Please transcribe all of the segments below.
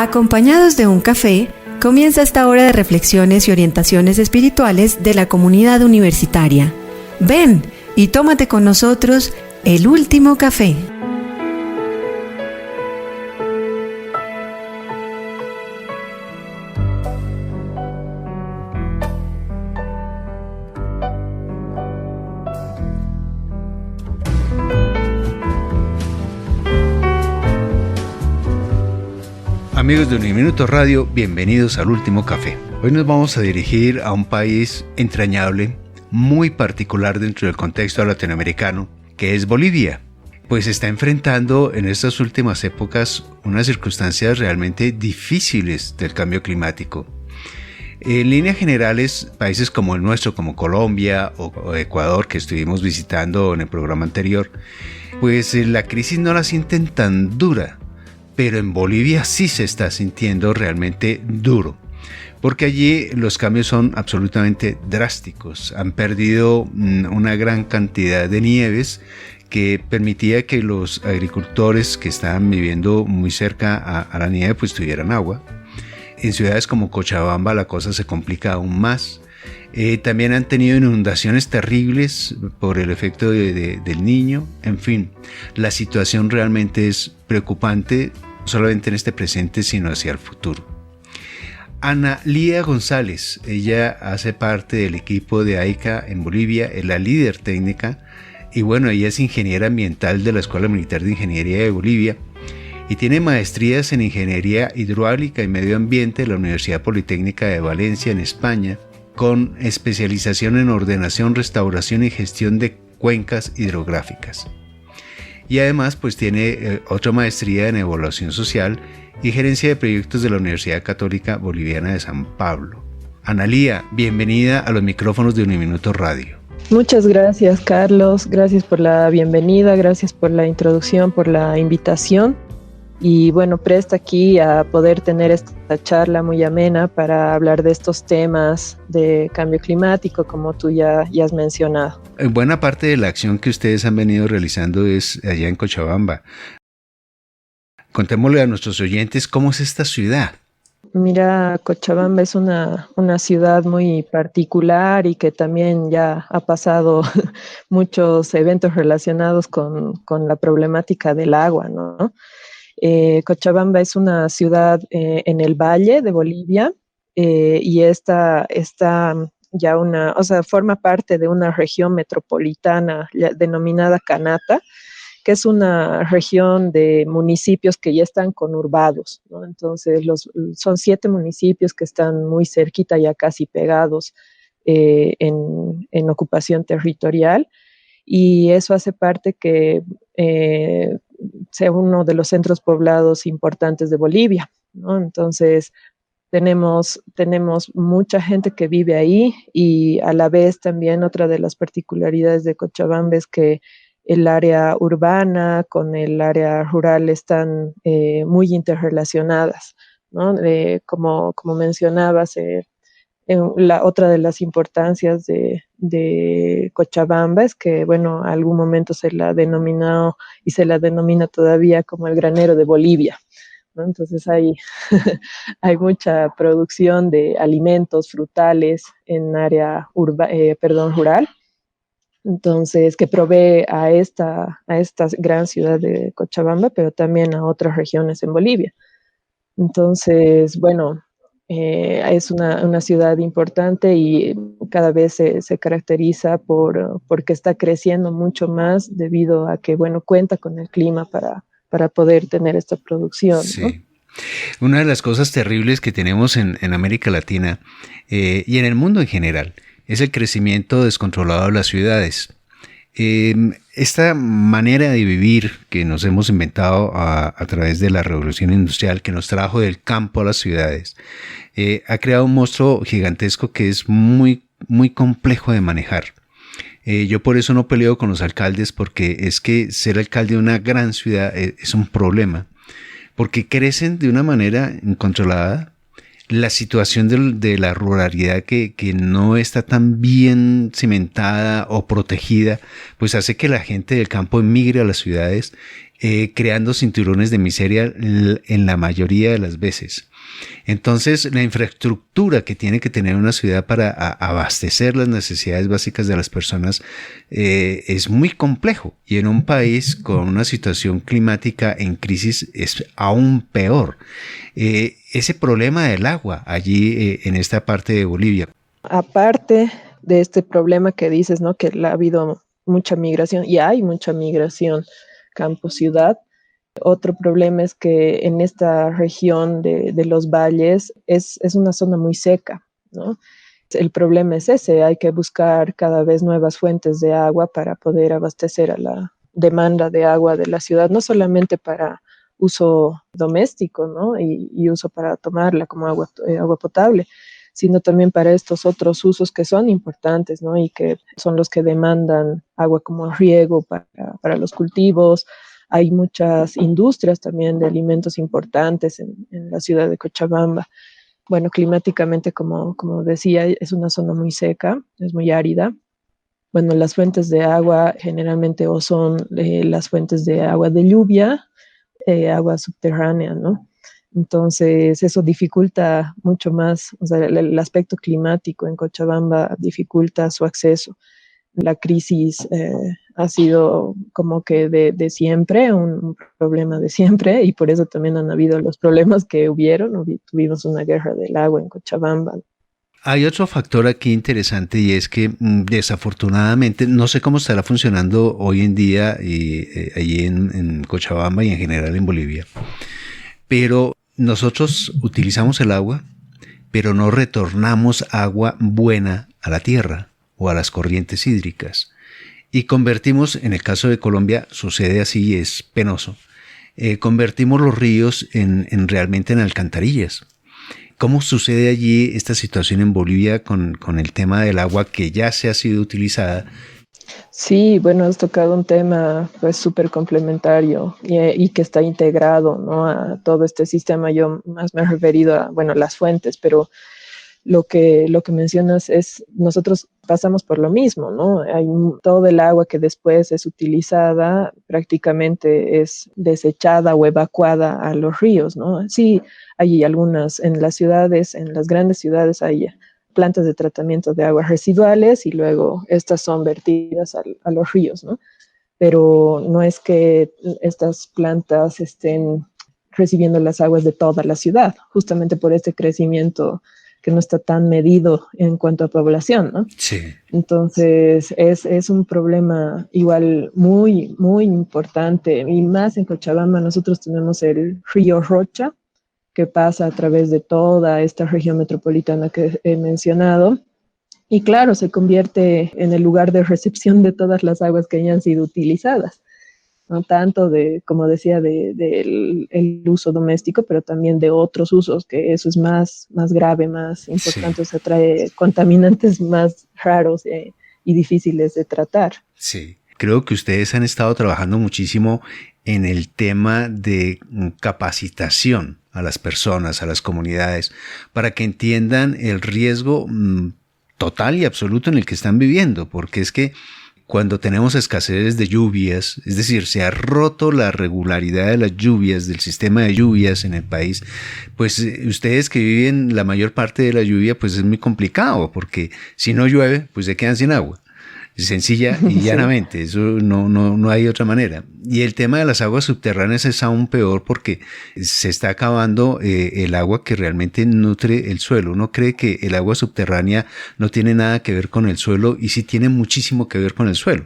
Acompañados de un café, comienza esta hora de reflexiones y orientaciones espirituales de la comunidad universitaria. Ven y tómate con nosotros el último café. Amigos de Uniminuto Radio, bienvenidos al Último Café. Hoy nos vamos a dirigir a un país entrañable, muy particular dentro del contexto latinoamericano, que es Bolivia. Pues está enfrentando en estas últimas épocas unas circunstancias realmente difíciles del cambio climático. En líneas generales, países como el nuestro, como Colombia o Ecuador, que estuvimos visitando en el programa anterior, pues la crisis no la sienten tan dura. Pero en Bolivia sí se está sintiendo realmente duro, porque allí los cambios son absolutamente drásticos. Han perdido una gran cantidad de nieves que permitía que los agricultores que estaban viviendo muy cerca a la nieve pues tuvieran agua. En ciudades como Cochabamba la cosa se complica aún más. También han tenido inundaciones terribles por el efecto del Niño. En fin, la situación realmente es preocupante, no solamente en este presente, sino hacia el futuro. Ana Lía González, ella hace parte del equipo de AICA en Bolivia, es la líder técnica, y bueno, ella es ingeniera ambiental de la Escuela Militar de Ingeniería de Bolivia, y tiene maestrías en Ingeniería Hidráulica y Medio Ambiente de la Universidad Politécnica de Valencia, en España, con especialización en ordenación, restauración y gestión de cuencas hidrográficas. Y además pues tiene otra maestría en evaluación social y gerencia de proyectos de la Universidad Católica Boliviana de San Pablo. Ana Lía, bienvenida a los micrófonos de Uniminuto Radio. Muchas gracias, Carlos. Gracias por la bienvenida, gracias por la introducción, por la invitación. Y bueno, presta aquí a poder tener esta charla muy amena para hablar de estos temas de cambio climático, como tú ya has mencionado. Buena parte de la acción que ustedes han venido realizando es allá en Cochabamba. Contémosle a nuestros oyentes cómo es esta ciudad. Mira, Cochabamba es una ciudad muy particular y que también ya ha pasado muchos eventos relacionados con la problemática del agua, ¿no? Cochabamba es una ciudad en el valle de Bolivia y esta ya forma parte de una región metropolitana denominada Canata, que es una región de municipios que ya están conurbados, ¿no? Entonces son 7 municipios que están muy cerquita, ya casi pegados en ocupación territorial, y eso hace parte que sea uno de los centros poblados importantes de Bolivia, ¿no? Entonces tenemos mucha gente que vive ahí, y a la vez también otra de las particularidades de Cochabamba es que el área urbana con el área rural están muy interrelacionadas, ¿no? Como mencionabas, la otra de las importancias de Cochabamba es que, bueno, a algún momento se la denominó y se la denomina todavía como el granero de Bolivia, ¿no? Entonces hay mucha producción de alimentos frutales en área rural. Entonces, que provee a esta gran ciudad de Cochabamba, pero también a otras regiones en Bolivia. Entonces, bueno, es una ciudad importante y cada vez se caracteriza porque está creciendo mucho más debido a que, bueno, cuenta con el clima para poder tener esta producción, Sí. ¿no? Una de las cosas terribles que tenemos en América Latina y en el mundo en general es el crecimiento descontrolado de las ciudades. Esta manera de vivir que nos hemos inventado a través de la revolución industrial, que nos trajo del campo a las ciudades, ha creado un monstruo gigantesco que es muy, muy complejo de manejar. Yo por eso no peleo con los alcaldes, porque es que ser alcalde de una gran ciudad es un problema, porque crecen de una manera incontrolada. La situación de la ruralidad que no está tan bien cimentada o protegida, pues hace que la gente del campo emigre a las ciudades creando cinturones de miseria en la mayoría de las veces. Entonces, la infraestructura que tiene que tener una ciudad para abastecer las necesidades básicas de las personas es muy complejo, y en un país con una situación climática en crisis es aún peor. Ese problema del agua allí en esta parte de Bolivia. Aparte de este problema que dices, ¿no? Que ha habido mucha migración y hay mucha migración campo-ciudad. Otro problema es que en esta región de los valles es una zona muy seca, ¿no? El problema es ese, hay que buscar cada vez nuevas fuentes de agua para poder abastecer a la demanda de agua de la ciudad, no solamente para uso doméstico, ¿no? y uso para tomarla como agua potable, sino también para estos otros usos que son importantes, ¿no? Y que son los que demandan agua como riego para los cultivos. Hay muchas industrias también de alimentos importantes en la ciudad de Cochabamba. Bueno, climáticamente, como decía, es una zona muy seca, es muy árida. Bueno, las fuentes de agua generalmente o son las fuentes de agua de lluvia, agua subterránea, ¿no? Entonces, eso dificulta mucho más, o sea, el aspecto climático en Cochabamba dificulta su acceso. La crisis ha sido como que de siempre, un problema de siempre, y por eso también han habido los problemas que hubieron. Tuvimos una guerra del agua en Cochabamba. Hay otro factor aquí interesante, y es que desafortunadamente, no sé cómo estará funcionando hoy en día allí en Cochabamba y en general en Bolivia, pero nosotros utilizamos el agua, pero no retornamos agua buena a la tierra o a las corrientes hídricas. Y convertimos, en el caso de Colombia, sucede así, es penoso, convertimos los ríos realmente en alcantarillas. ¿Cómo sucede allí esta situación en Bolivia con el tema del agua que ya se ha sido utilizada? Sí, bueno, has tocado un tema pues súper complementario y que está integrado, ¿no? A todo este sistema. Yo más me he referido a, bueno, las fuentes, pero lo que mencionas es, nosotros pasamos por lo mismo, ¿no? Todo el agua que después es utilizada prácticamente es desechada o evacuada a los ríos, ¿no? Sí, hay algunas en las ciudades, en las grandes ciudades hay plantas de tratamiento de aguas residuales y luego estas son vertidas a los ríos, ¿no? Pero no es que estas plantas estén recibiendo las aguas de toda la ciudad, justamente por este crecimiento que no está tan medido en cuanto a población, ¿no? Sí. Entonces, es un problema igual muy, muy importante, y más en Cochabamba nosotros tenemos el río Rocha, que pasa a través de toda esta región metropolitana que he mencionado, y claro, se convierte en el lugar de recepción de todas las aguas que hayan sido utilizadas, no tanto como decía, el uso doméstico, pero también de otros usos, que eso es más grave, más importante, sí. O sea, trae contaminantes más raros y difíciles de tratar. Sí, creo que ustedes han estado trabajando muchísimo en el tema de capacitación a las personas, a las comunidades, para que entiendan el riesgo total y absoluto en el que están viviendo, porque es que cuando tenemos escasez de lluvias, es decir, se ha roto la regularidad de las lluvias, del sistema de lluvias en el país, pues ustedes que viven la mayor parte de la lluvia, pues es muy complicado, porque si no llueve, pues se quedan sin agua. Sencilla y llanamente, eso no hay otra manera. Y el tema de las aguas subterráneas es aún peor, porque se está acabando el agua que realmente nutre el suelo. Uno cree que el agua subterránea no tiene nada que ver con el suelo, y sí tiene muchísimo que ver con el suelo.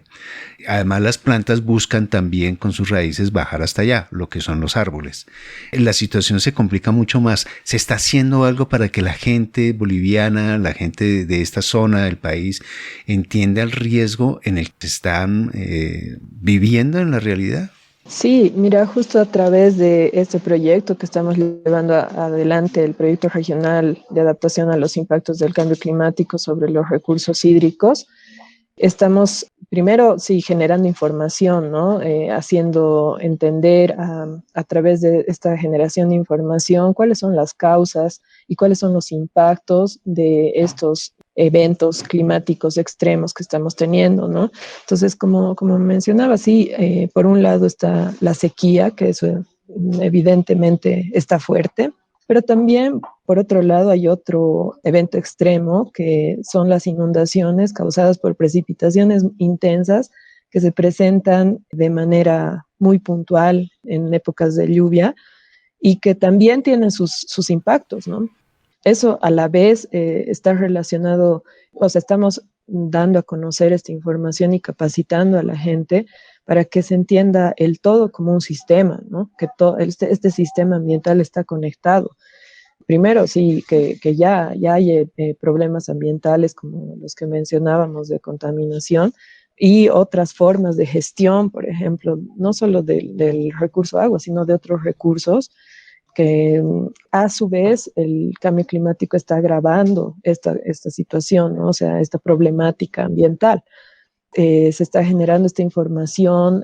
Además, las plantas buscan también con sus raíces bajar hasta allá, lo que son los árboles. La situación se complica mucho más. ¿Se está haciendo algo para que la gente boliviana, la gente de esta zona del país, entienda el riesgo en el que están viviendo en la realidad? Sí, mira, justo a través de este proyecto que estamos llevando adelante, el proyecto regional de adaptación a los impactos del cambio climático sobre los recursos hídricos, estamos primero, sí, generando información, ¿no? Haciendo entender a través de esta generación de información cuáles son las causas y cuáles son los impactos de estos eventos climáticos extremos que estamos teniendo, ¿no? Entonces, como mencionaba, sí, por un lado está la sequía, que eso evidentemente está fuerte, pero también, por otro lado, hay otro evento extremo que son las inundaciones causadas por precipitaciones intensas que se presentan de manera muy puntual en épocas de lluvia y que también tienen sus impactos, ¿no? Eso a la vez está relacionado, o sea, estamos dando a conocer esta información y capacitando a la gente para que se entienda el todo como un sistema, ¿no? Que este sistema ambiental está conectado. Primero, sí, que ya hay problemas ambientales como los que mencionábamos de contaminación y otras formas de gestión, por ejemplo, no solo del recurso agua, sino de otros recursos que a su vez el cambio climático está agravando esta situación, ¿no? O sea, esta problemática ambiental. Se está generando esta información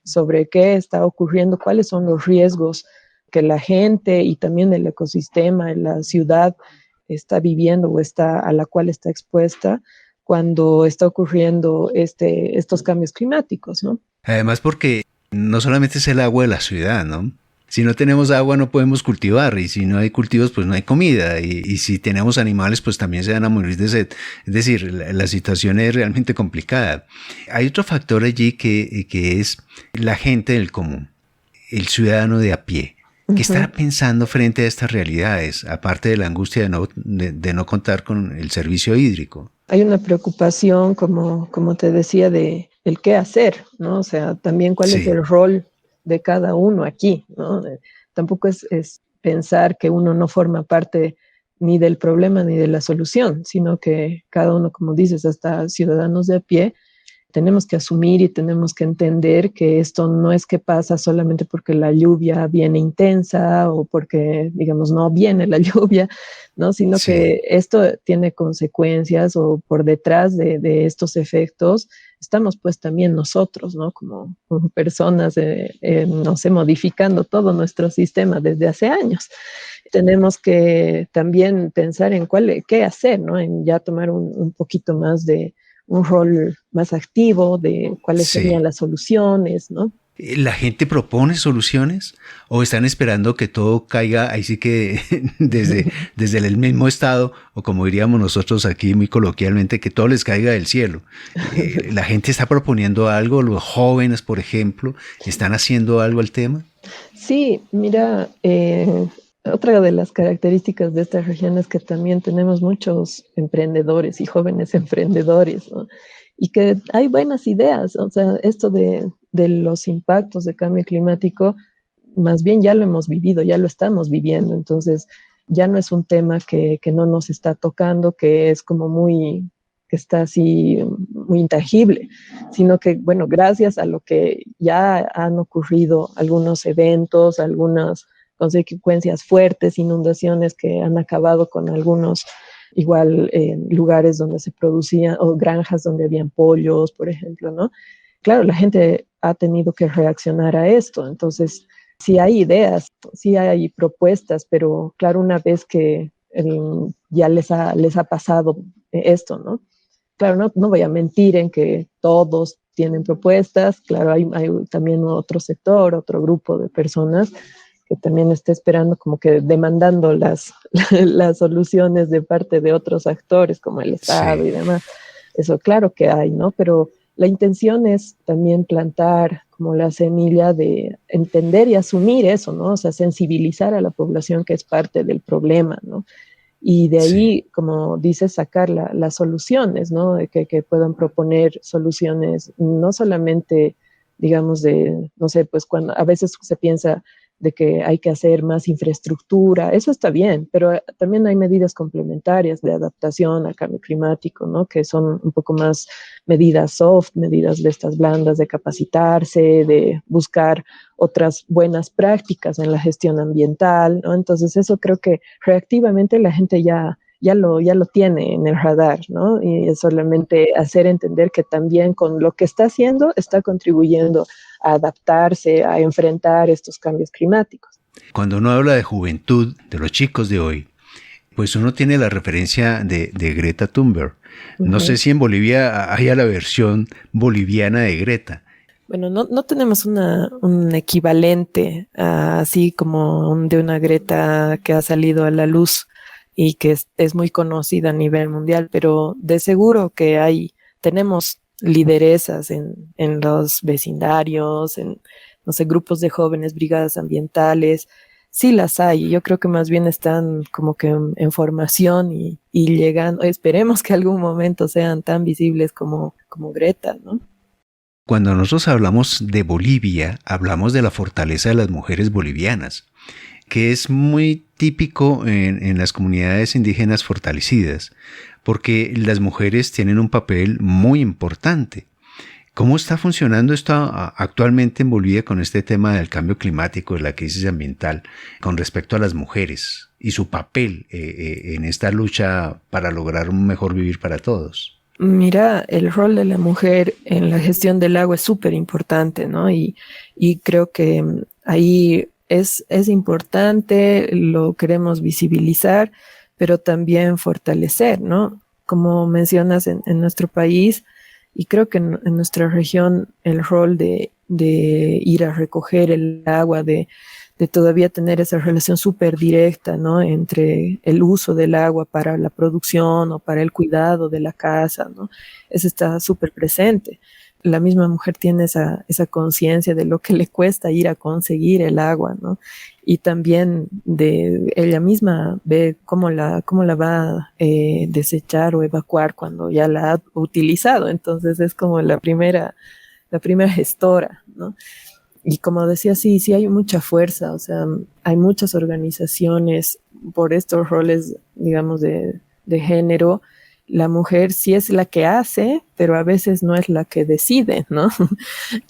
sobre qué está ocurriendo, cuáles son los riesgos que la gente y también el ecosistema en la ciudad está viviendo o a la cual está expuesta cuando está ocurriendo estos cambios climáticos, ¿no? Además porque no solamente es el agua de la ciudad, ¿no? Si no tenemos agua no podemos cultivar y si no hay cultivos pues no hay comida y si tenemos animales pues también se van a morir de sed. Es decir, la situación es realmente complicada. Hay otro factor allí que es la gente del común, el ciudadano de a pie. ¿Qué estará pensando frente a estas realidades, aparte de la angustia de no contar con el servicio hídrico? Hay una preocupación, como te decía, de el qué hacer, ¿no? O sea, también cuál es el rol de cada uno aquí, ¿no? Tampoco es pensar que uno no forma parte ni del problema ni de la solución, sino que cada uno, como dices, hasta ciudadanos de a pie, tenemos que asumir y tenemos que entender que esto no es que pasa solamente porque la lluvia viene intensa o porque, digamos, no viene la lluvia, ¿no? Sino que esto tiene consecuencias o por detrás de estos efectos estamos pues también nosotros, ¿no? Como personas, no sé, modificando todo nuestro sistema desde hace años. Tenemos que también pensar en qué hacer, ¿no? En ya tomar un poquito más de un rol más activo de cuáles serían las soluciones, ¿no? ¿La gente propone soluciones o están esperando que todo caiga ahí sí que desde el mismo estado o como diríamos nosotros aquí muy coloquialmente que todo les caiga del cielo? ¿La gente está proponiendo algo? ¿Los jóvenes, por ejemplo, están haciendo algo al tema? Sí, mira, otra de las características de esta región es que también tenemos muchos emprendedores y jóvenes emprendedores, ¿no? Y que hay buenas ideas, o sea, esto de los impactos de cambio climático, más bien ya lo hemos vivido, ya lo estamos viviendo, entonces ya no es un tema que no nos está tocando, que es como que está así muy intangible, sino que, bueno, gracias a lo que ya han ocurrido algunos eventos, algunas consecuencias fuertes, inundaciones que han acabado con algunos igual lugares donde se producían, o granjas donde habían pollos, por ejemplo, ¿no? Claro, la gente ha tenido que reaccionar a esto, entonces sí hay ideas, sí hay propuestas, pero claro, una vez que ya les ha pasado esto, ¿no? Claro, no voy a mentir en que todos tienen propuestas, claro, hay también otro sector, otro grupo de personas que también está esperando como que demandando las soluciones de parte de otros actores como el Estado y demás. Eso claro que hay, ¿no? Pero la intención es también plantar como la semilla de entender y asumir eso, ¿no? O sea, sensibilizar a la población que es parte del problema, ¿no? Y de ahí, como dices, sacar las soluciones, ¿no? De que puedan proponer soluciones, no solamente, digamos, no sé, pues cuando a veces se piensa de que hay que hacer más infraestructura, eso está bien, pero también hay medidas complementarias de adaptación al cambio climático, ¿no? Que son un poco más medidas soft, medidas de estas blandas, de capacitarse, de buscar otras buenas prácticas en la gestión ambiental, ¿no? Entonces eso creo que reactivamente la gente ya lo tiene en el radar, ¿no? Y es solamente hacer entender que también con lo que está haciendo está contribuyendo a adaptarse, a enfrentar estos cambios climáticos. Cuando uno habla de juventud, de los chicos de hoy, pues uno tiene la referencia de Greta Thunberg. No Ujú. sé si en Bolivia haya la versión boliviana de Greta. Bueno, no tenemos un equivalente así como de una Greta que ha salido a la luz y que es muy conocida a nivel mundial, pero de seguro que tenemos lideresas en los vecindarios, en, no sé, grupos de jóvenes, brigadas ambientales. Sí las hay, yo creo que más bien están como que en formación y llegando, esperemos que algún momento sean tan visibles como Greta, ¿no? Cuando nosotros hablamos de Bolivia, hablamos de la fortaleza de las mujeres bolivianas, que es muy típico en las comunidades indígenas fortalecidas, porque las mujeres tienen un papel muy importante. ¿Cómo está funcionando esto actualmente en Bolivia con este tema del cambio climático, de la crisis ambiental, con respecto a las mujeres y su papel en esta lucha para lograr un mejor vivir para todos? Mira, el rol de la mujer en la gestión del agua es súper importante, ¿no? Y creo que ahí es importante, lo queremos visibilizar, pero también fortalecer, ¿no? Como mencionas en nuestro país, y creo que en nuestra región el rol de ir a recoger el agua, de todavía tener esa relación súper directa, ¿no? Entre el uso del agua para la producción o para el cuidado de la casa, ¿no? Eso está súper presente. La misma mujer tiene esa conciencia de lo que le cuesta ir a conseguir el agua, ¿no? Y también de ella misma ve cómo la va a desechar o evacuar cuando ya la ha utilizado. Entonces es como la primera gestora, ¿no? Y como decía, sí hay mucha fuerza, o sea, hay muchas organizaciones por estos roles, digamos, de género. La mujer sí es la que hace, pero a veces no es la que decide, ¿no?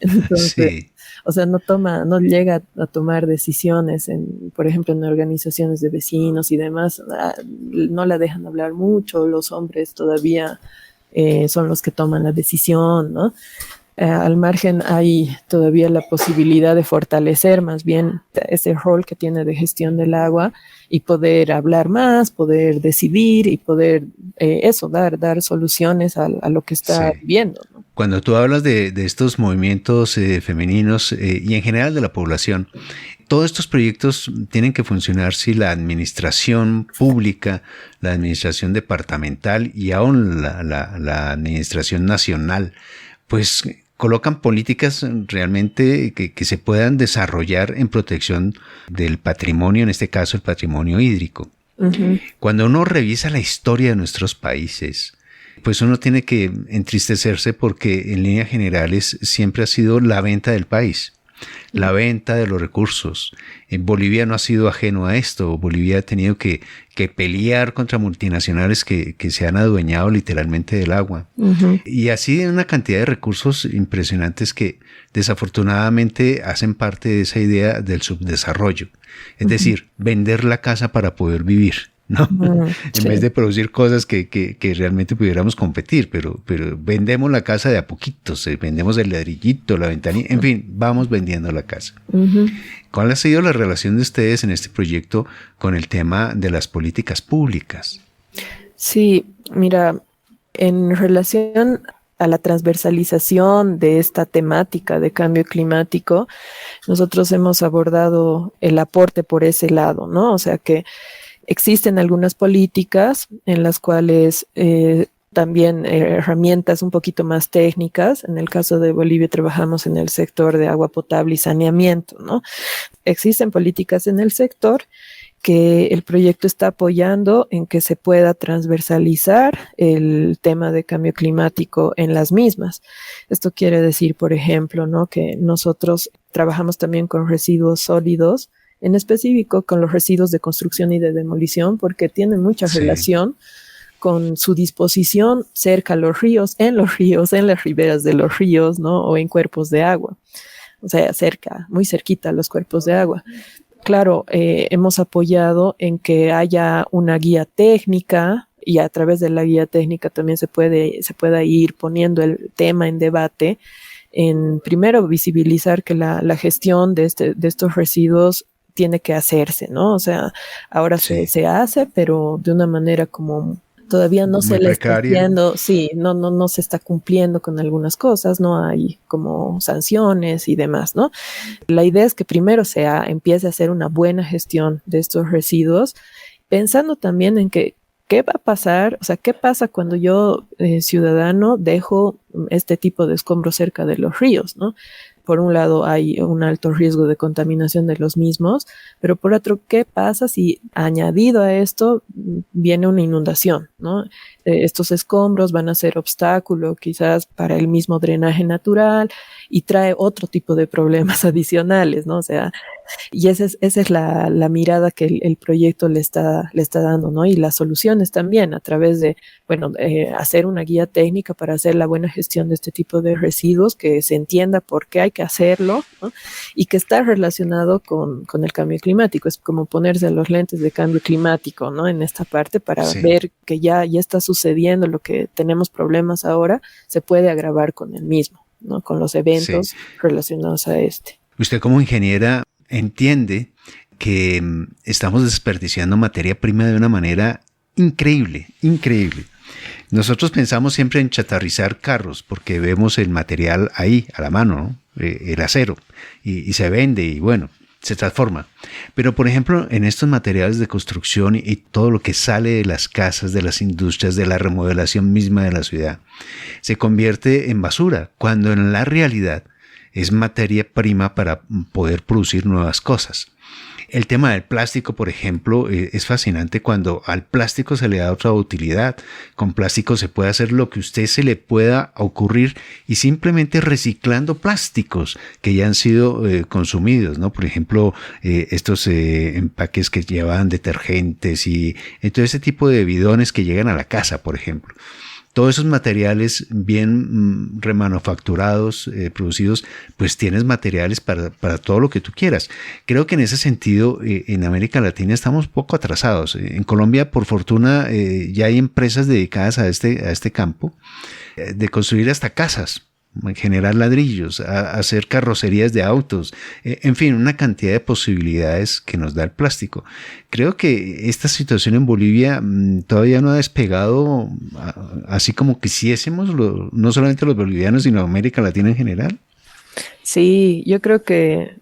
Entonces, Sí. o sea, no llega a tomar decisiones, por ejemplo, en organizaciones de vecinos y demás, no la dejan hablar mucho, los hombres todavía son los que toman la decisión, ¿no? Al margen hay todavía la posibilidad de fortalecer más bien ese rol que tiene de gestión del agua y poder hablar más, poder decidir y poder dar soluciones a lo que está Sí. viviendo, ¿no? Cuando tú hablas de estos movimientos femeninos y en general de la población, todos estos proyectos tienen que funcionar si la administración pública, la administración departamental y aún la administración nacional, pues colocan políticas realmente que se puedan desarrollar en protección del patrimonio, en este caso el patrimonio hídrico. Uh-huh. Cuando uno revisa la historia de nuestros países, pues uno tiene que entristecerse porque en líneas generales siempre ha sido la venta del país, la venta de los recursos. En Bolivia no ha sido ajeno a esto. Bolivia ha tenido que pelear contra multinacionales que se han adueñado literalmente del agua. Uh-huh. Y así una cantidad de recursos impresionantes que desafortunadamente hacen parte de esa idea del subdesarrollo. Es decir, vender la casa para poder vivir, ¿no? En vez de producir cosas que realmente pudiéramos competir, pero vendemos la casa de a poquitos, vendemos el ladrillito, la ventanilla, en fin, vamos vendiendo la casa. Uh-huh. ¿Cuál ha sido la relación de ustedes en este proyecto con el tema de las políticas públicas? Sí, mira, en relación a la transversalización de esta temática de cambio climático, nosotros hemos abordado el aporte por ese lado, ¿no? O sea que existen algunas políticas en las cuales también herramientas un poquito más técnicas. En el caso de Bolivia trabajamos en el sector de agua potable y saneamiento, ¿no? Existen políticas en el sector que el proyecto está apoyando en que se pueda transversalizar el tema de cambio climático en las mismas. Esto quiere decir, por ejemplo, ¿no?, que nosotros trabajamos también con residuos sólidos, en específico con los residuos de construcción y de demolición, porque tienen mucha relación con su disposición cerca a los ríos, en las riberas de los ríos, ¿no?, o en cuerpos de agua. O sea, cerca, muy cerquita a los cuerpos de agua. Claro, hemos apoyado en que haya una guía técnica y a través de la guía técnica también se pueda ir poniendo el tema en debate, en primero visibilizar que la gestión de estos residuos tiene que hacerse, ¿no? O sea, ahora se hace, pero de una manera como todavía no se le está haciendo, no se está cumpliendo con algunas cosas, no hay como sanciones y demás, ¿no? La idea es que primero empiece a hacer una buena gestión de estos residuos, pensando también en que ¿qué va a pasar? O sea, ¿qué pasa cuando yo, ciudadano, dejo este tipo de escombros cerca de los ríos, ¿no? Por un lado hay un alto riesgo de contaminación de los mismos, pero por otro, ¿qué pasa si añadido a esto viene una inundación, ¿no? Estos escombros van a ser obstáculo quizás para el mismo drenaje natural y trae otro tipo de problemas adicionales, ¿no? O sea, y esa es la mirada que el proyecto le está dando, ¿no? Y las soluciones también a través de, hacer una guía técnica para hacer la buena gestión de este tipo de residuos, que se entienda por qué hay que hacerlo, ¿no? Y que está relacionado con el cambio climático. Es como ponerse los lentes de cambio climático, ¿no? En esta parte para ver que ya está sucediendo lo que tenemos problemas ahora, se puede agravar con el mismo, ¿no? Con los eventos relacionados a este. Usted como ingeniera entiende que estamos desperdiciando materia prima de una manera increíble. Nosotros pensamos siempre en chatarrizar carros porque vemos el material ahí, a la mano, ¿no? El acero, y se vende y bueno, se transforma. Pero por ejemplo, en estos materiales de construcción y todo lo que sale de las casas, de las industrias, de la remodelación misma de la ciudad, se convierte en basura, cuando en la realidad es materia prima para poder producir nuevas cosas. El tema del plástico, por ejemplo, es fascinante cuando al plástico se le da otra utilidad. Con plástico se puede hacer lo que a usted se le pueda ocurrir y simplemente reciclando plásticos que ya han sido consumidos, ¿no? Por ejemplo, estos empaques que llevan detergentes y todo ese tipo de bidones que llegan a la casa, por ejemplo. Todos esos materiales bien remanufacturados, producidos, pues tienes materiales para todo lo que tú quieras. Creo que en ese sentido, en América Latina estamos poco atrasados. En Colombia, por fortuna, ya hay empresas dedicadas a este campo, de construir hasta casas, generar ladrillos, hacer carrocerías de autos, en fin, una cantidad de posibilidades que nos da el plástico. Creo que esta situación en Bolivia todavía no ha despegado así como quisiésemos, no solamente los bolivianos, sino América Latina en general. Sí, yo creo que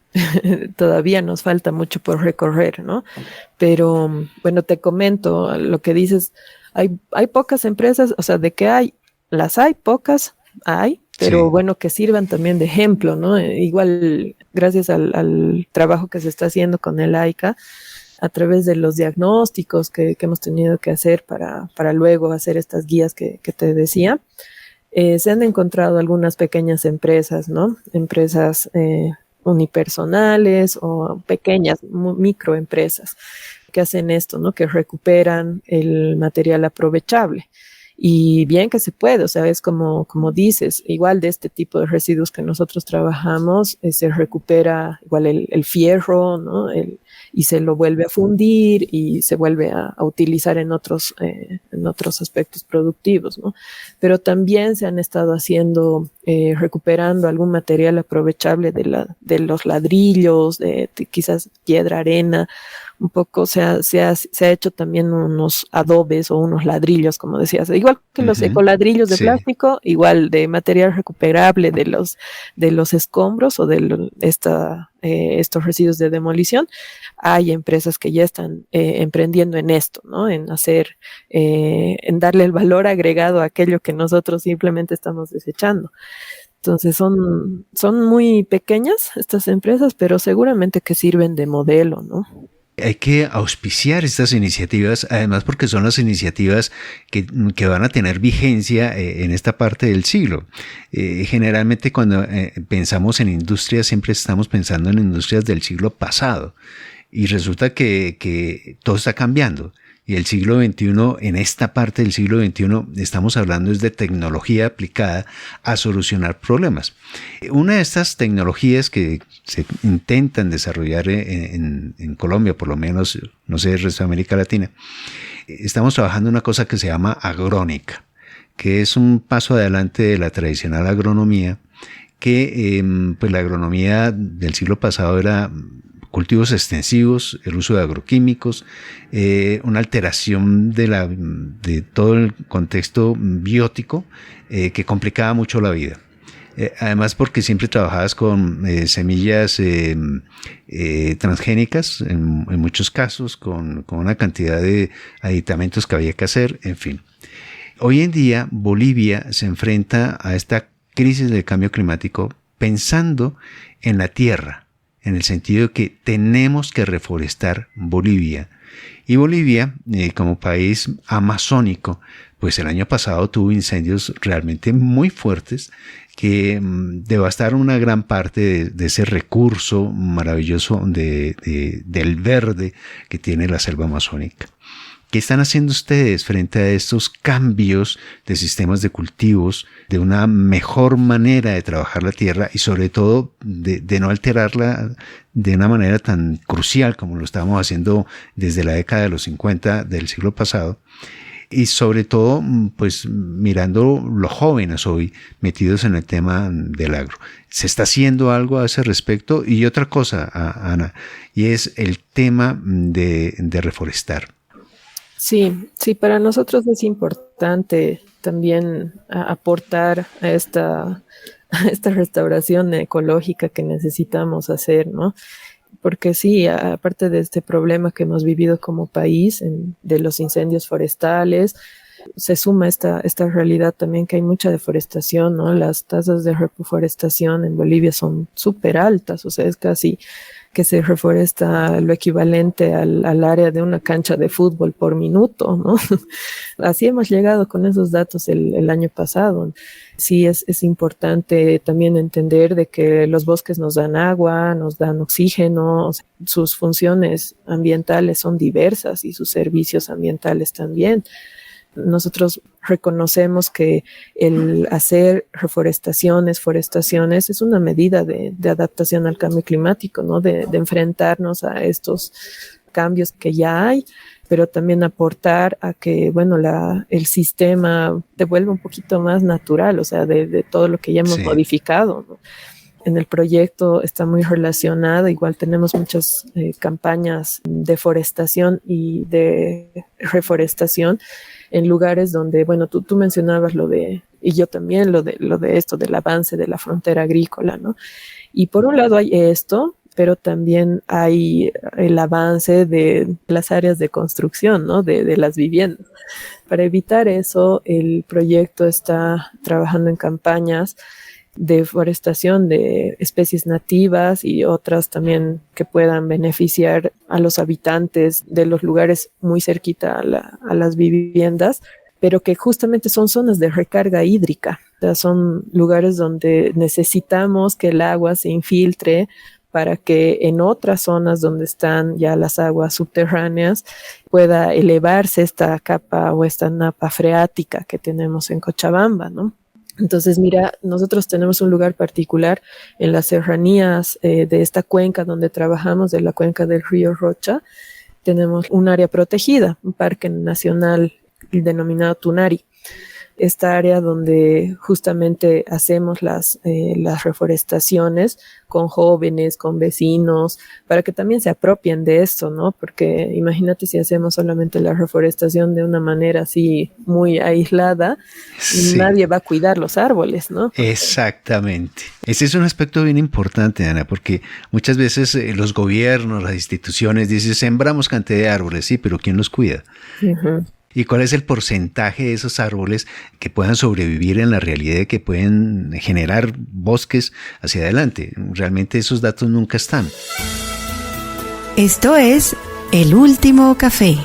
todavía nos falta mucho por recorrer, ¿no? Pero bueno, te comento lo que dices, hay pocas empresas, o sea, de que hay pocas, pero bueno, que sirvan también de ejemplo, ¿no? Igual, gracias al trabajo que se está haciendo con el AICA, a través de los diagnósticos que hemos tenido que hacer para luego hacer estas guías que te decía, se han encontrado algunas pequeñas empresas, ¿no? Empresas unipersonales o pequeñas microempresas que hacen esto, ¿no? Que recuperan el material aprovechable. Y bien que se puede, o sea, es como dices, igual de este tipo de residuos que nosotros trabajamos, se recupera igual el fierro, ¿no? Y se lo vuelve a fundir y se vuelve a utilizar en otros aspectos productivos, ¿no? Pero también se han estado haciendo, recuperando algún material aprovechable de los ladrillos, de quizás piedra, arena, un poco se ha hecho también unos adobes o unos ladrillos, como decías, igual que los ecoladrillos de plástico, igual de material recuperable de los escombros o de estos residuos de demolición. Hay empresas que ya están emprendiendo en esto, ¿no? En hacer, en darle el valor agregado a aquello que nosotros simplemente estamos desechando. Entonces son muy pequeñas estas empresas, pero seguramente que sirven de modelo, ¿no? Hay que auspiciar estas iniciativas, además porque son las iniciativas que van a tener vigencia en esta parte del siglo. Generalmente cuando pensamos en industrias, siempre estamos pensando en industrias del siglo pasado y resulta que todo está cambiando. Y el siglo XXI, en esta parte del siglo XXI, estamos hablando es de tecnología aplicada a solucionar problemas. Una de estas tecnologías que se intentan desarrollar en Colombia, por lo menos, no sé, el resto de América Latina, estamos trabajando en una cosa que se llama agrónica, que es un paso adelante de la tradicional agronomía, que pues la agronomía del siglo pasado era cultivos extensivos, el uso de agroquímicos, una alteración de todo el contexto biótico que complicaba mucho la vida. Además porque siempre trabajabas con semillas transgénicas, en muchos casos, con una cantidad de aditamentos que había que hacer, en fin. Hoy en día Bolivia se enfrenta a esta crisis del cambio climático pensando en la tierra, en el sentido de que tenemos que reforestar Bolivia. Y Bolivia, como país amazónico, pues el año pasado tuvo incendios realmente muy fuertes que devastaron una gran parte de ese recurso maravilloso del verde que tiene la selva amazónica. ¿Qué están haciendo ustedes frente a estos cambios de sistemas de cultivos, de una mejor manera de trabajar la tierra y sobre todo de no alterarla de una manera tan crucial como lo estábamos haciendo desde la década de los 50 del siglo pasado? Y sobre todo, pues mirando los jóvenes hoy metidos en el tema del agro. ¿Se está haciendo algo a ese respecto? Y otra cosa, Ana, y es el tema de reforestar. Sí, para nosotros es importante también aportar a esta restauración ecológica que necesitamos hacer, ¿no? Porque sí, aparte de este problema que hemos vivido como país, de los incendios forestales, se suma esta realidad también que hay mucha deforestación, ¿no? Las tasas de reforestación en Bolivia son súper altas, o sea, es casi que se reforesta lo equivalente al área de una cancha de fútbol por minuto, ¿no? Así hemos llegado con esos datos el año pasado. Sí, es importante también entender de que los bosques nos dan agua, nos dan oxígeno, o sea, sus funciones ambientales son diversas y sus servicios ambientales también. Nosotros reconocemos que el hacer forestaciones es una medida de adaptación al cambio climático, ¿no? De enfrentarnos a estos cambios que ya hay, pero también aportar a que, bueno, el sistema devuelva un poquito más natural, o sea, de todo lo que ya hemos modificado, ¿no? En el proyecto está muy relacionado, igual tenemos muchas campañas de forestación y de reforestación en lugares donde, bueno, tú mencionabas y yo también lo de esto, del avance de la frontera agrícola, ¿no? Y por un lado hay esto, pero también hay el avance de las áreas de construcción, ¿no? De las viviendas. Para evitar eso, el proyecto está trabajando en campañas de forestación de especies nativas y otras también que puedan beneficiar a los habitantes de los lugares muy cerquita a las viviendas, pero que justamente son zonas de recarga hídrica. O sea, son lugares donde necesitamos que el agua se infiltre para que en otras zonas donde están ya las aguas subterráneas pueda elevarse esta capa o esta napa freática que tenemos en Cochabamba, ¿no? Entonces, mira, nosotros tenemos un lugar particular en las serranías de esta cuenca donde trabajamos, de la cuenca del río Rocha. Tenemos un área protegida, un parque nacional denominado Tunari. Esta área donde justamente hacemos las reforestaciones con jóvenes, con vecinos, para que también se apropien de esto, ¿no? Porque imagínate si hacemos solamente la reforestación de una manera así muy aislada, nadie va a cuidar los árboles, ¿no? Exactamente. Ese es un aspecto bien importante, Ana, porque muchas veces los gobiernos, las instituciones dicen, sembramos cantidad de árboles, sí, pero ¿quién los cuida? Uh-huh. ¿Y cuál es el porcentaje de esos árboles que puedan sobrevivir en la realidad y que pueden generar bosques hacia adelante? Realmente esos datos nunca están. Esto es El Último Café.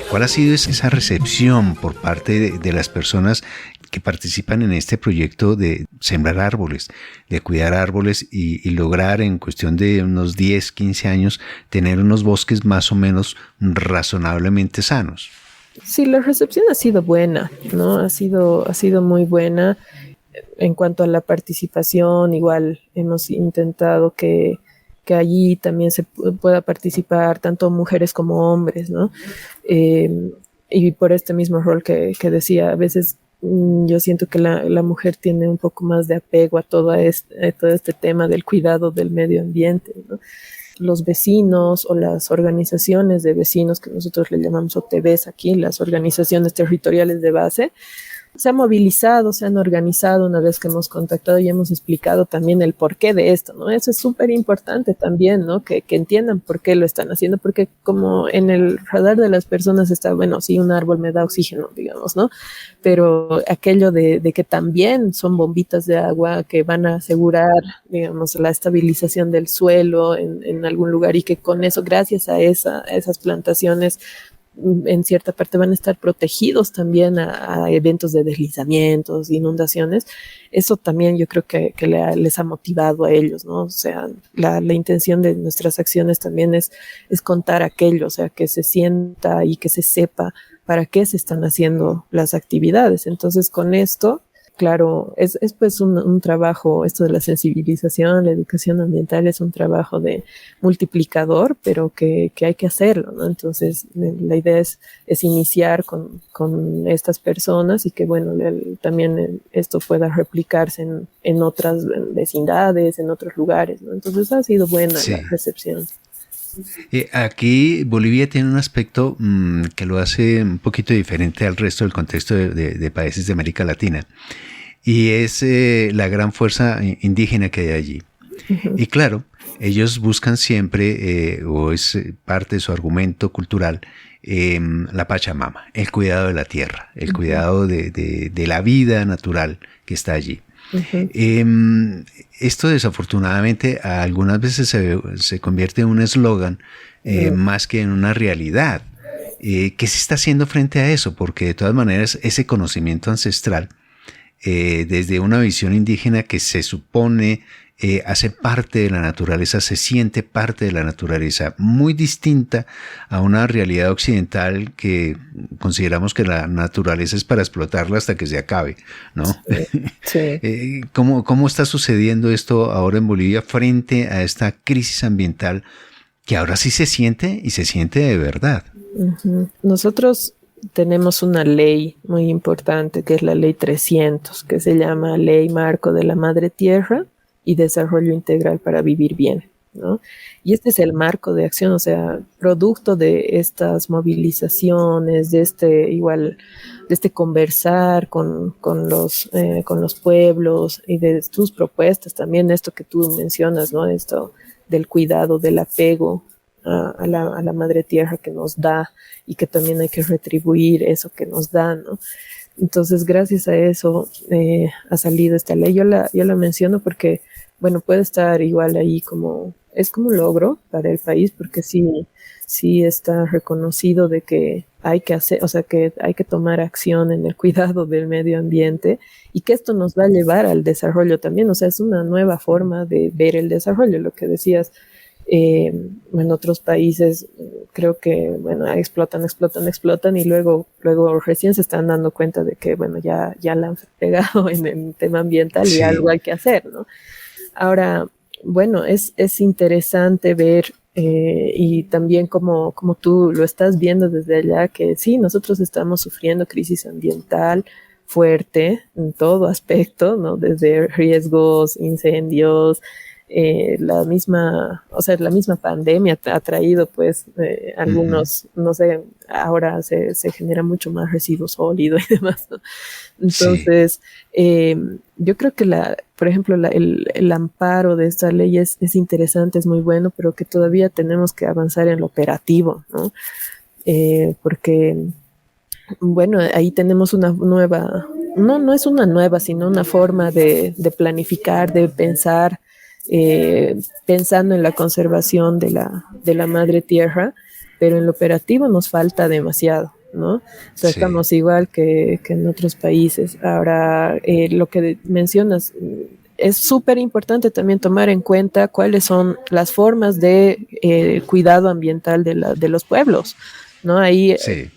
¿Cuál ha sido esa recepción por parte de las personas que participan en este proyecto de sembrar árboles, de cuidar árboles y lograr en cuestión de unos 10, 15 años tener unos bosques más o menos razonablemente sanos? Sí, la recepción ha sido buena, ¿no? Ha sido muy buena. En cuanto a la participación, igual hemos intentado que allí también se pueda participar tanto mujeres como hombres, ¿no? Y por este mismo rol que decía, a veces yo siento que la mujer tiene un poco más de apego a todo este tema del cuidado del medio ambiente, ¿no? Los vecinos o las organizaciones de vecinos, que nosotros le llamamos OTBs aquí, las organizaciones territoriales de base, se han movilizado, se han organizado una vez que hemos contactado y hemos explicado también el porqué de esto, ¿no? Eso es súper importante también, ¿no? Que entiendan por qué lo están haciendo, porque como en el radar de las personas está, bueno, sí, un árbol me da oxígeno, digamos, ¿no? Pero aquello de que también son bombitas de agua que van a asegurar, digamos, la estabilización del suelo en algún lugar y que con eso, gracias a esas plantaciones, en cierta parte van a estar protegidos también a eventos de deslizamientos, inundaciones. Eso también yo creo que les ha motivado a ellos, ¿no? O sea, la intención de nuestras acciones también es contar aquello, o sea, que se sienta y que se sepa para qué se están haciendo las actividades. Entonces, con esto, claro, es pues un trabajo, esto de la sensibilización, la educación ambiental es un trabajo de multiplicador, pero que hay que hacerlo, ¿no? Entonces, la idea es iniciar con estas personas y que, bueno, también esto pueda replicarse en otras vecindades, en otros lugares, ¿no? Entonces, ha sido buena la recepción. Aquí Bolivia tiene un aspecto que lo hace un poquito diferente al resto del contexto de países de América Latina, y es la gran fuerza indígena que hay allí. Uh-huh. Y claro, ellos buscan siempre, o es parte de su argumento cultural, la Pachamama, el cuidado de la tierra, el uh-huh. cuidado de la vida natural que está allí. Uh-huh. Esto desafortunadamente algunas veces se convierte en un eslogan uh-huh. más que en una realidad. ¿Qué se está haciendo frente a eso? Porque de todas maneras ese conocimiento ancestral, desde una visión indígena que se supone hace parte de la naturaleza, se siente parte de la naturaleza, muy distinta a una realidad occidental que consideramos que la naturaleza es para explotarla hasta que se acabe, ¿no? Sí. ¿Cómo está sucediendo esto ahora en Bolivia frente a esta crisis ambiental que ahora sí se siente y se siente de verdad? Uh-huh. Nosotros tenemos una ley muy importante que es la ley 300, que se llama Ley Marco de la Madre Tierra y Desarrollo Integral para Vivir Bien, ¿no? Y este es el marco de acción, o sea, producto de estas movilizaciones, de este conversar con los pueblos y de tus propuestas, también esto que tú mencionas, ¿no? Esto del cuidado, del apego a la madre tierra que nos da y que también hay que retribuir eso que nos da, ¿no? Entonces, gracias a eso ha salido esta ley. Yo la menciono porque, bueno, puede estar igual ahí es como un logro para el país, porque sí está reconocido de que hay que hacer, o sea, que hay que tomar acción en el cuidado del medio ambiente y que esto nos va a llevar al desarrollo también. O sea, es una nueva forma de ver el desarrollo, lo que decías. En otros países creo que, bueno, explotan y luego recién se están dando cuenta de que, bueno, ya la han pegado en el tema ambiental y algo hay que hacer, ¿no? Ahora, bueno, es interesante ver y también como tú lo estás viendo desde allá, que sí, nosotros estamos sufriendo crisis ambiental fuerte en todo aspecto, ¿no? Desde riesgos, incendios, la misma pandemia ha traído pues algunos, no sé, ahora se genera mucho más residuo sólido y demás, ¿no? Entonces, yo creo que por ejemplo, el amparo de esta ley es interesante, es muy bueno, pero que todavía tenemos que avanzar en lo operativo, ¿no? Porque Bueno, ahí tenemos una nueva, no es una nueva, sino una forma de planificar, de pensar, pensando en la conservación de la madre tierra, pero en lo operativo nos falta demasiado, ¿no? O sea, Sí, estamos igual que en otros países. Ahora, lo que mencionas, es súper importante también tomar en cuenta cuáles son las formas de cuidado ambiental de los pueblos, ¿no? Ahí, sí.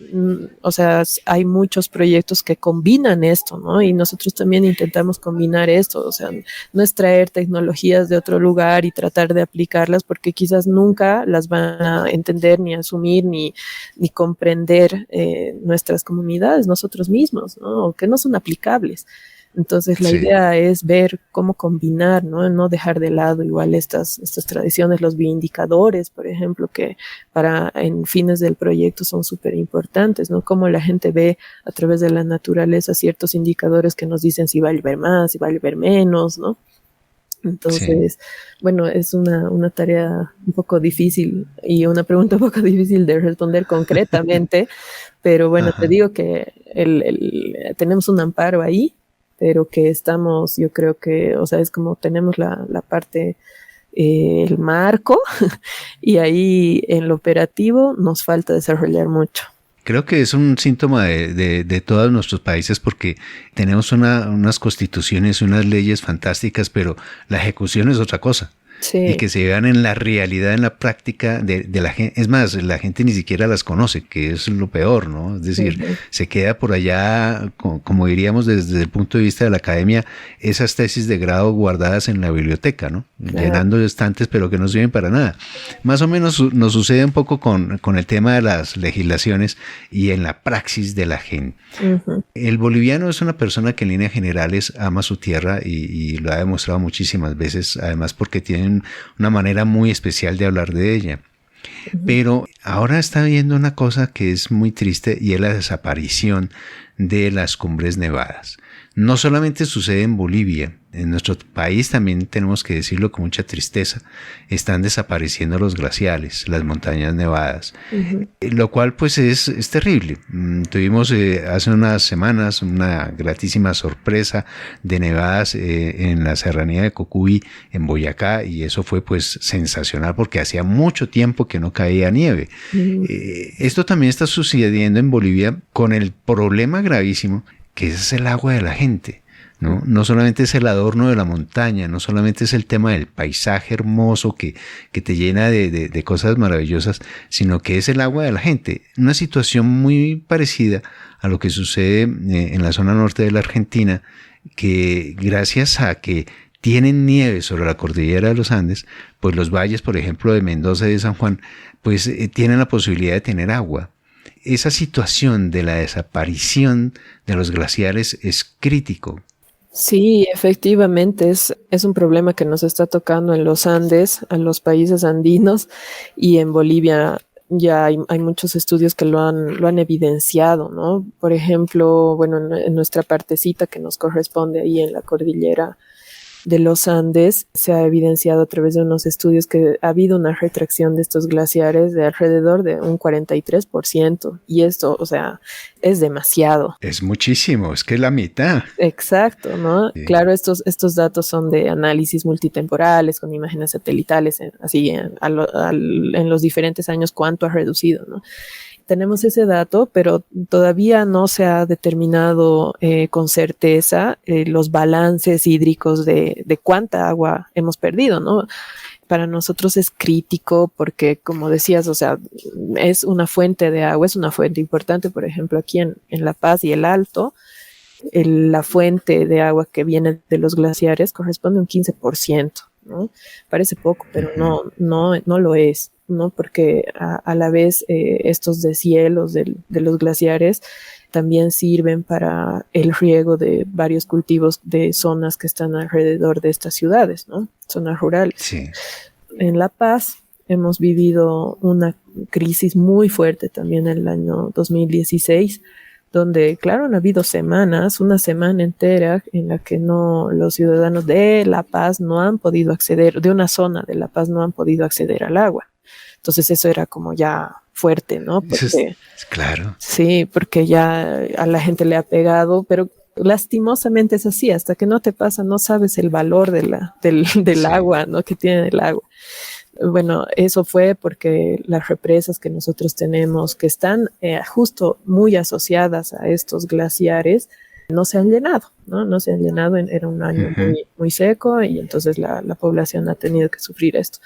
o sea, hay muchos proyectos que combinan esto, ¿no? Y nosotros también intentamos combinar esto, o sea, no es traer tecnologías de otro lugar y tratar de aplicarlas porque quizás nunca las van a entender ni asumir ni comprender nuestras comunidades, nosotros mismos, ¿no? O que no son aplicables. Entonces la Sí. idea es ver cómo combinar, ¿no? No dejar de lado igual estas tradiciones, los bioindicadores, por ejemplo, que para en fines del proyecto son súper importantes, ¿no? Cómo la gente ve a través de la naturaleza ciertos indicadores que nos dicen si va a llover más, si va a llover menos, ¿no? Sí, Entonces, bueno, es una tarea un poco difícil y una pregunta un poco difícil de responder concretamente, pero bueno, te ajá. digo que tenemos un amparo ahí, pero que estamos, yo creo que, o sea, es como tenemos la parte, el marco, y ahí en lo operativo nos falta desarrollar mucho. Creo que es un síntoma de todos nuestros países porque tenemos unas constituciones, unas leyes fantásticas, pero la ejecución es otra cosa. Y Sí, que se vean en la realidad, en la práctica de la gente. Es más, la gente ni siquiera las conoce, que es lo peor, ¿no? Es decir, ujú, se queda por allá, como diríamos desde el punto de vista de la academia, esas tesis de grado guardadas en la biblioteca, ¿no? claro. Llenando estantes, pero que no sirven para nada. Más o menos nos sucede un poco con el tema de las legislaciones y en la praxis de la gente. Ujú. El boliviano es una persona que en líneas generales ama su tierra y lo ha demostrado muchísimas veces, además porque tienen una manera muy especial de hablar de ella. Pero ahora está viendo una cosa que es muy triste y es la desaparición de las cumbres nevadas. No solamente sucede en Bolivia, en nuestro país también tenemos que decirlo con mucha tristeza, están desapareciendo los glaciares, las montañas nevadas, Ujú. lo cual pues es terrible. Tuvimos hace unas semanas una gratísima sorpresa de nevadas en la serranía de Cocuy, en Boyacá, y eso fue pues sensacional porque hacía mucho tiempo que no caía nieve. Ujú. Esto también está sucediendo en Bolivia con el problema gravísimo que es el agua de la gente. ¿No? No solamente es el adorno de la montaña, no solamente es el tema del paisaje hermoso que te llena de cosas maravillosas, sino que es el agua de la gente. Una situación muy parecida a lo que sucede en la zona norte de la Argentina, que gracias a que tienen nieve sobre la cordillera de los Andes, pues los valles, por ejemplo, de Mendoza y de San Juan, pues tienen la posibilidad de tener agua. Esa situación de la desaparición de los glaciares es crítico. Sí, efectivamente, es un problema que nos está tocando en los Andes, en los países andinos y en Bolivia ya hay muchos estudios que lo han evidenciado, ¿no? Por ejemplo, bueno, en nuestra partecita que nos corresponde ahí en la cordillera de los Andes, se ha evidenciado a través de unos estudios que ha habido una retracción de estos glaciares de alrededor de un 43%. Y esto, o sea, es demasiado. Es muchísimo, es que es la mitad. Exacto, ¿no? Sí. Claro, estos datos son de análisis multitemporales con imágenes satelitales, así en los diferentes años cuánto ha reducido, ¿no? Tenemos ese dato, pero todavía no se ha determinado con certeza los balances hídricos de cuánta agua hemos perdido, ¿no? Para nosotros es crítico porque, como decías, o sea, es una fuente de agua, es una fuente importante, por ejemplo, aquí en La Paz y el Alto, la fuente de agua que viene de los glaciares corresponde a un 15%, ¿no? Parece poco, pero no lo es, ¿no? Porque a la vez estos deshielos de los glaciares también sirven para el riego de varios cultivos de zonas que están alrededor de estas ciudades, ¿no? Zonas rurales. Sí. En La Paz hemos vivido una crisis muy fuerte también en el año 2016, donde, claro, han habido semanas, una semana entera en la que no, los ciudadanos de La Paz no han podido acceder, de una zona de La Paz no han podido acceder al agua. Entonces eso era como ya fuerte, ¿no? Porque, claro. Sí, porque ya a la gente le ha pegado, pero lastimosamente es así, hasta que no te pasa, no sabes el valor del agua, ¿no? Que tiene el agua. Bueno, eso fue porque las represas que nosotros tenemos, que están justo muy asociadas a estos glaciares, no se han llenado, ¿no? No se han llenado, era un año muy seco y entonces la población ha tenido que sufrir esto.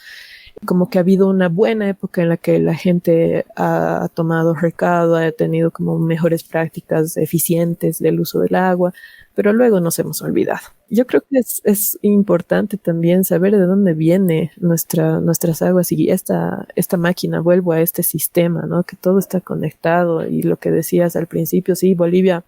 Como que ha habido una buena época en la que la gente ha tomado recaudo, ha tenido como mejores prácticas eficientes del uso del agua, pero luego nos hemos olvidado. Yo creo que es importante también saber de dónde viene nuestras aguas y esta máquina, vuelvo a este sistema, ¿no? Que todo está conectado y lo que decías al principio, sí, Bolivia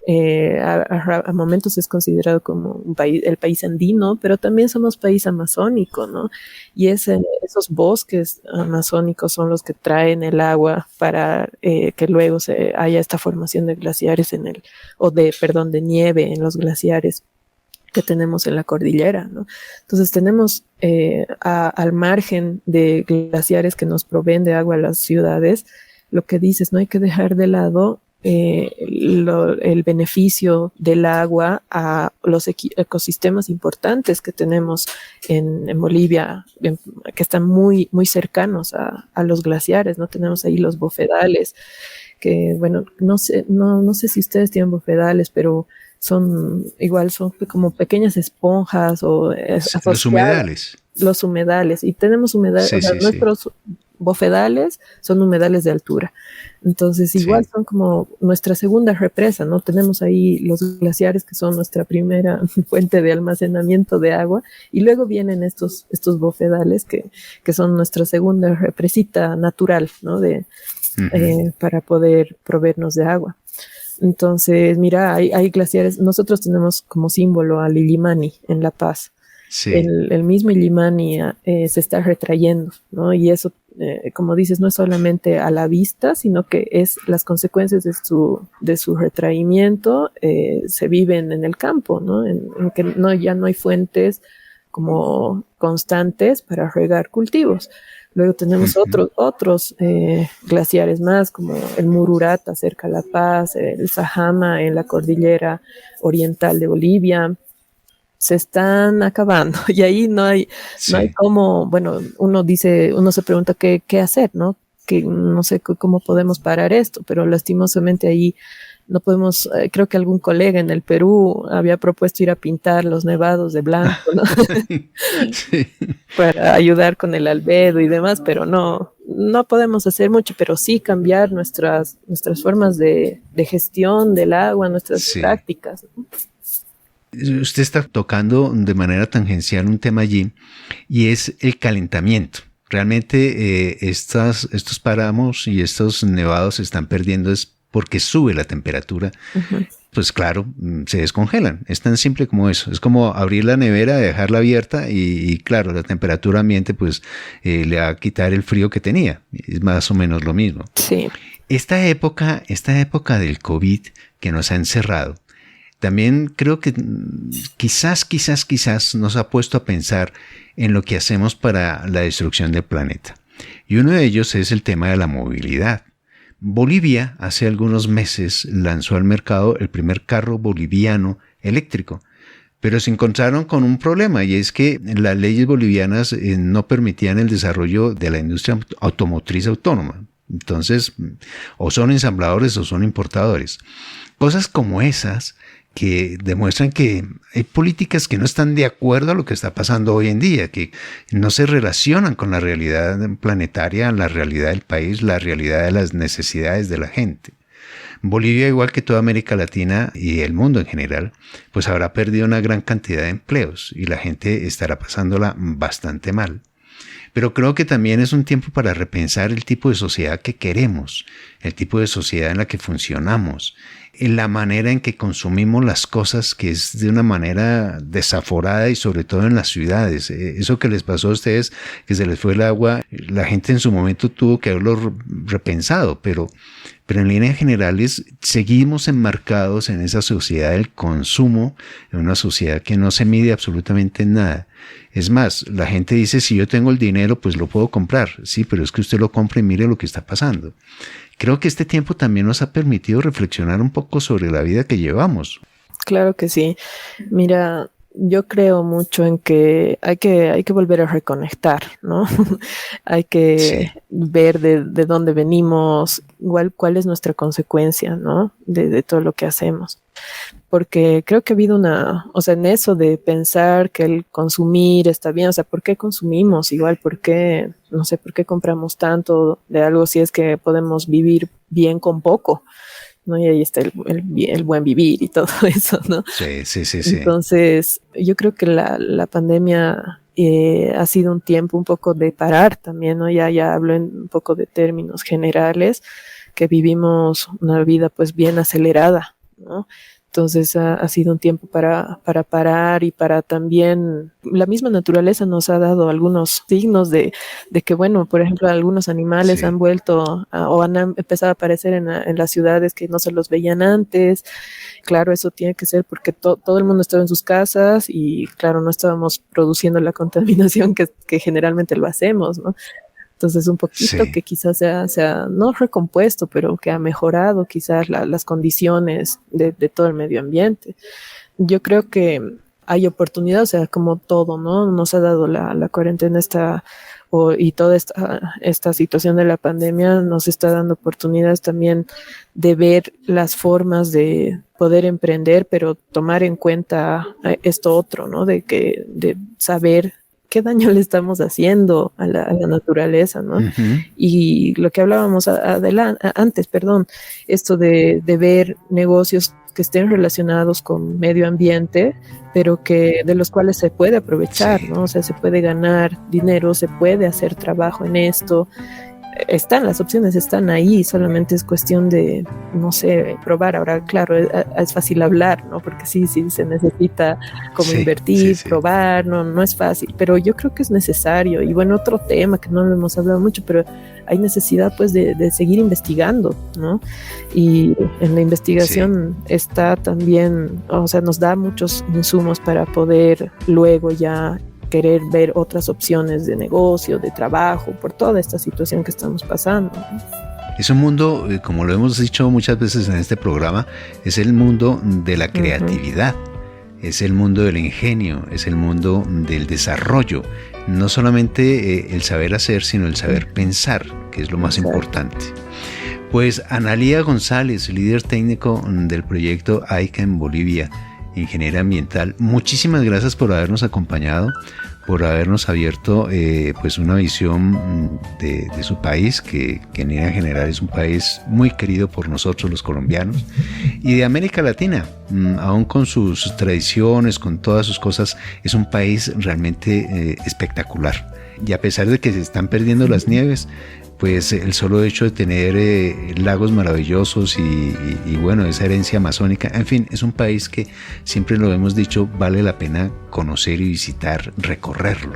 a momentos es considerado como el país andino, pero también somos país amazónico, ¿no? Y esos bosques amazónicos son los que traen el agua para que luego haya esta formación de glaciares de nieve en los glaciares que tenemos en la cordillera, ¿no? Entonces tenemos al margen de glaciares que nos proveen de agua a las ciudades, lo que dices, no hay que dejar de lado el beneficio del agua a los ecosistemas importantes que tenemos en Bolivia, que están muy, muy cercanos a los glaciares, ¿no? Tenemos ahí los bofedales, que bueno, no sé si ustedes tienen bofedales, pero son como pequeñas esponjas o los humedales. Los humedales, y tenemos humedales, nuestros bofedales son humedales de altura. Entonces igual son como nuestra segunda represa, ¿no? Tenemos ahí los glaciares que son nuestra primera fuente de almacenamiento de agua y luego vienen estos bofedales que son nuestra segunda represita natural, ¿no? Para poder proveernos de agua. Entonces, mira, hay glaciares, nosotros tenemos como símbolo al Illimani en La Paz. Sí. El mismo Illimani se está retrayendo, ¿no? Y eso, como dices, no es solamente a la vista, sino que es las consecuencias de su retraimiento se viven en el campo, ¿no? En que ya no hay fuentes como constantes para regar cultivos. Luego tenemos otros glaciares más, como el Mururata cerca de La Paz, el Sajama en la cordillera oriental de Bolivia. Se están acabando y ahí no hay cómo, bueno, uno se pregunta qué hacer, ¿no? Que no sé cómo podemos parar esto, pero lastimosamente ahí no podemos, creo que algún colega en el Perú había propuesto ir a pintar los nevados de blanco, ¿no? Sí. Para ayudar con el albedo y demás, pero no podemos hacer mucho, pero sí cambiar nuestras formas de gestión del agua, nuestras prácticas, ¿no? Usted está tocando de manera tangencial un tema allí y es el calentamiento. Realmente estos páramos y estos nevados se están perdiendo es porque sube la temperatura. Pues claro, se descongelan. Es tan simple como eso. Es como abrir la nevera, dejarla abierta y claro, la temperatura ambiente pues le va a quitar el frío que tenía. Es más o menos lo mismo. Sí. Esta época del COVID que nos ha encerrado, también creo que quizás nos ha puesto a pensar en lo que hacemos para la destrucción del planeta. Y uno de ellos es el tema de la movilidad. Bolivia hace algunos meses lanzó al mercado el primer carro boliviano eléctrico, pero se encontraron con un problema y es que las leyes bolivianas no permitían el desarrollo de la industria automotriz autónoma. Entonces, o son ensambladores o son importadores. Cosas como esas que demuestran que hay políticas que no están de acuerdo a lo que está pasando hoy en día, que no se relacionan con la realidad planetaria, la realidad del país, la realidad de las necesidades de la gente. Bolivia, igual que toda América Latina y el mundo en general, pues habrá perdido una gran cantidad de empleos y la gente estará pasándola bastante mal. Pero creo que también es un tiempo para repensar el tipo de sociedad que queremos, el tipo de sociedad en la que funcionamos, en la manera en que consumimos las cosas, que es de una manera desaforada y sobre todo en las ciudades. Eso que les pasó a ustedes, que se les fue el agua, la gente en su momento tuvo que haberlo repensado, pero pero en líneas generales seguimos enmarcados en esa sociedad del consumo, en una sociedad que no se mide absolutamente en nada. Es más, la gente dice, si yo tengo el dinero, pues lo puedo comprar. Sí, pero es que usted lo compra y mire lo que está pasando. Creo que este tiempo también nos ha permitido reflexionar un poco sobre la vida que llevamos. Claro que sí. Mira, yo creo mucho en que hay que volver a reconectar, ¿no? Hay que ver de dónde venimos, igual cuál es nuestra consecuencia, ¿no? De todo lo que hacemos. Porque creo que ha habido en eso de pensar que el consumir está bien, ¿por qué consumimos? Igual, ¿por qué compramos tanto de algo si es que podemos vivir bien con poco? ¿No? Y ahí está el buen vivir y todo eso, ¿no? Sí. Entonces, yo creo que la pandemia ha sido un tiempo un poco de parar también, ¿no? Ya hablo un poco de términos generales, que vivimos una vida pues bien acelerada, ¿no? Entonces ha sido un tiempo para parar y para también, la misma naturaleza nos ha dado algunos signos de que, bueno, por ejemplo, algunos animales han vuelto o han empezado a aparecer en las ciudades que no se los veían antes. Claro, eso tiene que ser porque todo el mundo estaba en sus casas y, claro, no estábamos produciendo la contaminación que generalmente lo hacemos, ¿no? Entonces un poquito que quizás sea no recompuesto, pero que ha mejorado quizás las condiciones de todo el medio ambiente. Yo creo que hay oportunidad, como todo, ¿no? Nos ha dado la cuarentena y toda esta situación de la pandemia nos está dando oportunidades también de ver las formas de poder emprender, pero tomar en cuenta esto otro, ¿no? De saber qué daño le estamos haciendo a la naturaleza, ¿no? Uh-huh. Y lo que hablábamos antes, esto de ver negocios que estén relacionados con medio ambiente, pero de los cuales se puede aprovechar, ¿no? Se puede ganar dinero, se puede hacer trabajo en esto. Las opciones están ahí, solamente es cuestión de, probar. Ahora, claro, es fácil hablar, ¿no? Porque sí, se necesita invertir, probar, no es fácil, pero yo creo que es necesario. Y bueno, otro tema que no hemos hablado mucho, pero hay necesidad pues de seguir investigando, ¿no? Y en la investigación está también, nos da muchos insumos para poder luego ya querer ver otras opciones de negocio, de trabajo, por toda esta situación que estamos pasando. Es un mundo, como lo hemos dicho muchas veces en este programa, es el mundo de la creatividad, es el mundo del ingenio, es el mundo del desarrollo. No solamente el saber hacer, sino el saber pensar, que es lo más importante. Pues Analía González, líder técnico del proyecto AICA en Bolivia, ingeniera ambiental, muchísimas gracias por habernos acompañado, por habernos abierto pues una visión de su país, que en línea general es un país muy querido por nosotros los colombianos, y de América Latina, aún con sus tradiciones, con todas sus cosas, es un país realmente espectacular. Y a pesar de que se están perdiendo las nieves, pues el solo hecho de tener lagos maravillosos y bueno, esa herencia amazónica, en fin, es un país que siempre lo hemos dicho, vale la pena conocer y visitar, recorrerlo.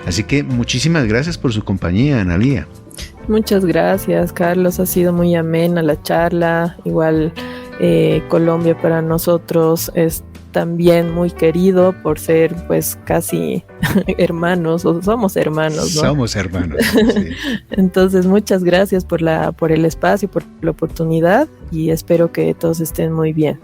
Así que muchísimas gracias por su compañía, Analía. Muchas gracias, Carlos, ha sido muy amena la charla. Igual Colombia para nosotros es también muy querido por ser pues casi hermanos, o somos hermanos, ¿no? Somos hermanos, sí. Entonces muchas gracias por el espacio, por la oportunidad, y espero que todos estén muy bien.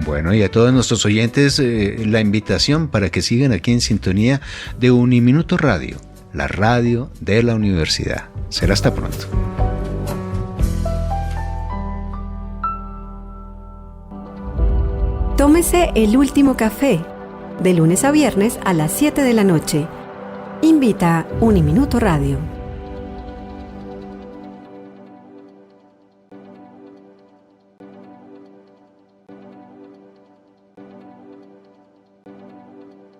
Bueno, y a todos nuestros oyentes la invitación para que sigan aquí en sintonía de Uniminuto Radio, la radio de la universidad. Será hasta pronto. Tómese el último café, de lunes a viernes a las 7 de la noche. Invita Uniminuto Radio.